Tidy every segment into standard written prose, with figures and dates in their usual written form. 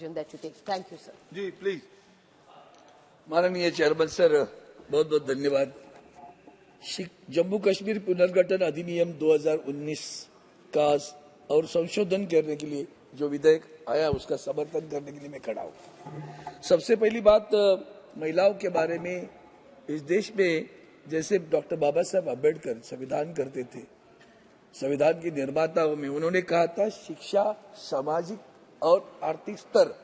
that you take. Thank you, sir. जी please. माननीय chairman sir, बहुत बहुत धन्यवाद। जम्मू कश्मीर पुनर्गठन अधिनियम 2019 का और संशोधन करने के लिए जो विधेयक आया उसका समर्थन करने के लिए मैं खड़ा हूँ। सबसे पहली बात, महिलाओं के बारे में इस देश में जैसे डॉक्टर बाबा साहब अम्बेडकर संविधान करते थे, संविधान के निर्माताओं में उन्होंने कहा था शिक्षा, सामाजिक और आर्थिक स्तर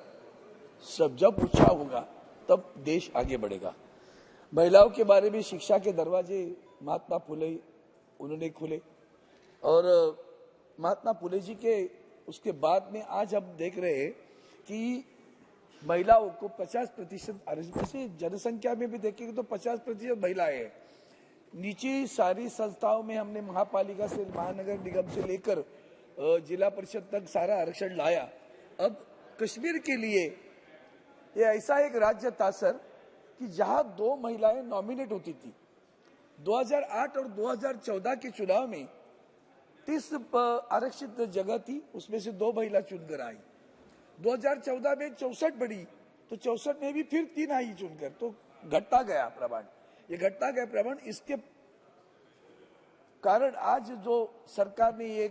सब जब ऊंचा होगा तब देश आगे बढ़ेगा। महिलाओं के बारे में शिक्षा के दरवाजे महात्मा फुले उन्होंने खोले और महात्मा फुले जी के उसके बाद में आज हम देख रहे हैं कि महिलाओं को 50% जनसंख्या में भी देखेंगे तो 50% महिलाएं हैं। नीचे सारी संस्थाओं में हमने महापालिका से महानगर निगम से लेकर जिला परिषद तक सारा आरक्षण लाया। अब कश्मीर के लिए ये ऐसा एक राज्य था सर कि जहां 2 महिलाएं नॉमिनेट होती थी। 2008 और 2014 के चुनाव में 30 आरक्षित जगह थी, उसमें से 2 महिला चुनकर आई। 2014 में 64 बढ़ी तो 64 में भी फिर 3 आई चुनकर, तो घटता गया प्रमाण। ये घटता गया प्रमाण, इसके कारण आज जो सरकार ने ये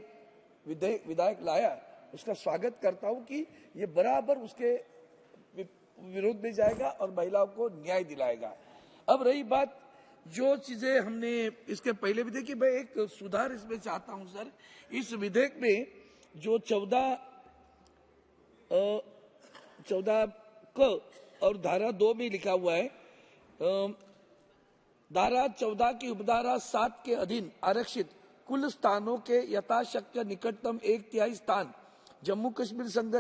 विधेयक लाया उसका स्वागत करता हूं कि ये बराबर उसके विरोध में जाएगा और महिलाओं को न्याय दिलाएगा। अब रही बात जो चीजें हमने इसके पहले भी देखी, मैं एक सुधार इसमें चाहता हूं सर। इस विधेयक में जो 14 क और धारा 2 में लिखा हुआ है, धारा 14 की उपधारा 7 के अधीन आरक्षित कुल स्थानों के यथाशक्य निकटतम 1/3 स्थान जम्मू कश्मीर संघ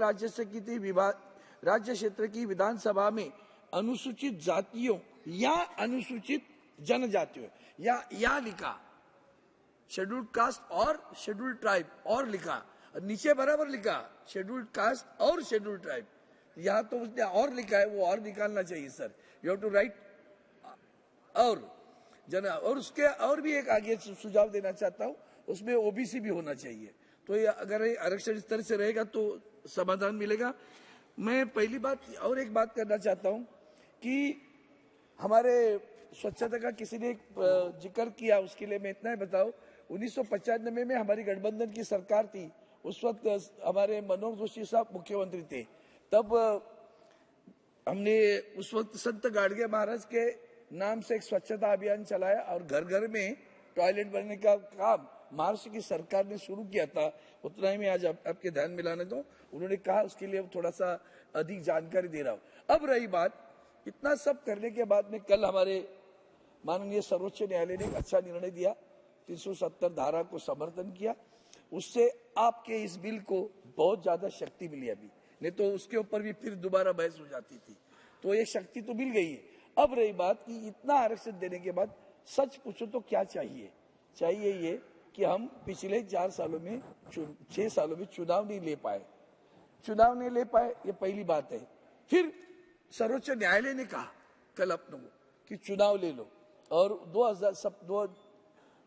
राज्य क्षेत्र की विधानसभा में अनुसूचित जातियों या अनुसूचित जनजातियों या लिखा, शेड्यूल्ड कास्ट और शेड्यूल्ड ट्राइब और लिखा, नीचे बराबर लिखा शेड्यूल्ड कास्ट और शेड्यूल्ड ट्राइब। यहाँ तो उसने और लिखा है, वो और निकालना चाहिए sir. You have to write और उसके और भी एक आगे सुझाव देना चाहता हूँ, उसमें ओबीसी भी होना चाहिए। तो ये अगर आरक्षण इस तरह से रहेगा तो समाधान मिलेगा। मैं पहली बात और एक बात करना चाहता हूं कि हमारे स्वच्छता का किसी ने जिक्र किया, उसके लिए मैं इतना ही बताऊं। 1995 में हमारी गठबंधन की सरकार थी, उस वक्त हमारे मनोहर जोशी साहब मुख्यमंत्री थे। तब हमने उस वक्त संत गाडगे महाराज के नाम से एक स्वच्छता अभियान चलाया और घर घर में टॉयलेट बनने का काम महाराष्ट्र की सरकार ने शुरू किया था। उतना ही मैं आज आपके ध्यान में लाने दो, उन्होंने कहा उसके लिए थोड़ा सा अधिक जानकारी दे रहा हूं। अब रही बात, इतना सब करने के बाद में कल हमारे माननीय सर्वोच्च न्यायालय ने एक अच्छा निर्णय दिया, 370 धारा को समर्थन किया। उससे आपके इस बिल को बहुत ज्यादा शक्ति मिली अभी, नहीं तो उसके ऊपर भी फिर दोबारा बहस हो जाती थी। तो ये शक्ति तो मिल गई है। अब रही बात कि इतना आरक्षण देने के बाद सच पूछो तो क्या चाहिए ये कि हम पिछले 6 सालों में चुनाव नहीं ले पाए, ये पहली बात है। फिर सर्वोच्च न्यायालय ने कहा कल अपनों को कि चुनाव ले लो और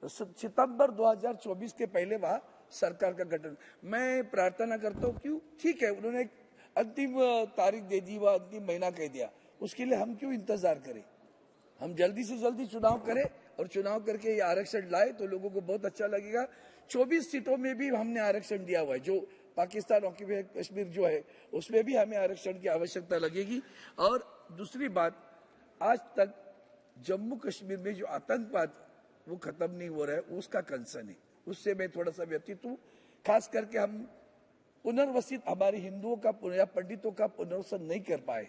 सितंबर 2024 के पहले वहां सरकार का गठन। मैं प्रार्थना करता हूँ, क्यों, ठीक है उन्होंने एक अंतिम तारीख दे दी, वह अंतिम महीना कह दिया, उसके लिए हम क्यों इंतजार करें। हम जल्दी से जल्दी चुनाव करें और चुनाव करके ये आरक्षण लाए तो लोगों को बहुत अच्छा लगेगा। 24 सीटों में भी हमने आरक्षण दिया हुआ है, जो पाकिस्तान ऑक्यूपाइड कश्मीर जो है उसमें भी हमें आरक्षण की आवश्यकता लगेगी। और दूसरी बात, आज तक जम्मू कश्मीर में जो आतंकवाद वो खत्म नहीं हो रहा है, उसका कंसर्न है, उससे मैं थोड़ा सा व्यतीत हूँ। खास करके हम पुनर्वसित हमारे हिंदुओं का या पंडितों का पुनर्वसन नहीं कर पाए।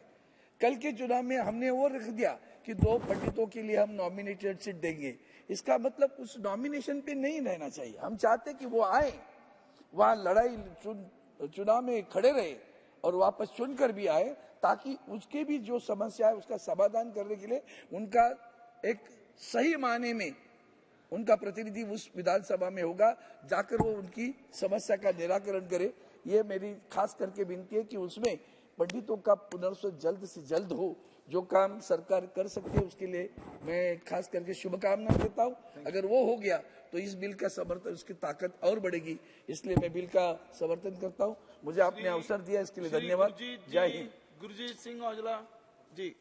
कल के चुनाव में हमने वो रख दिया कि 2 पंडितों के लिए हम नॉमिनेटेड सीट देंगे। इसका मतलब उस नॉमिनेशन पे नहीं रहना चाहिए। हम चाहते कि वो आए, वहां लड़ाई चुनाव में खड़े रहे और वापस चुनकर भी आए, ताकि उसके भी जो समस्या है उसका समाधान करने के लिए उनका एक सही मायने में उनका प्रतिनिधि उस विधानसभा में होगा, जाकर वो उनकी समस्या का निराकरण करे। ये मेरी खास करके विनती है कि उसमें पंडितों का पुनर्वसन जल्द से जल्द हो। जो काम सरकार कर सकती है उसके लिए मैं खास करके शुभकामना देता हूं। अगर वो हो गया तो इस बिल का समर्थन, उसकी ताकत और बढ़ेगी, इसलिए मैं बिल का समर्थन करता हूं। मुझे आपने अवसर दिया इसके लिए धन्यवाद। जय हिंद। गुरजीत सिंह औजला जी।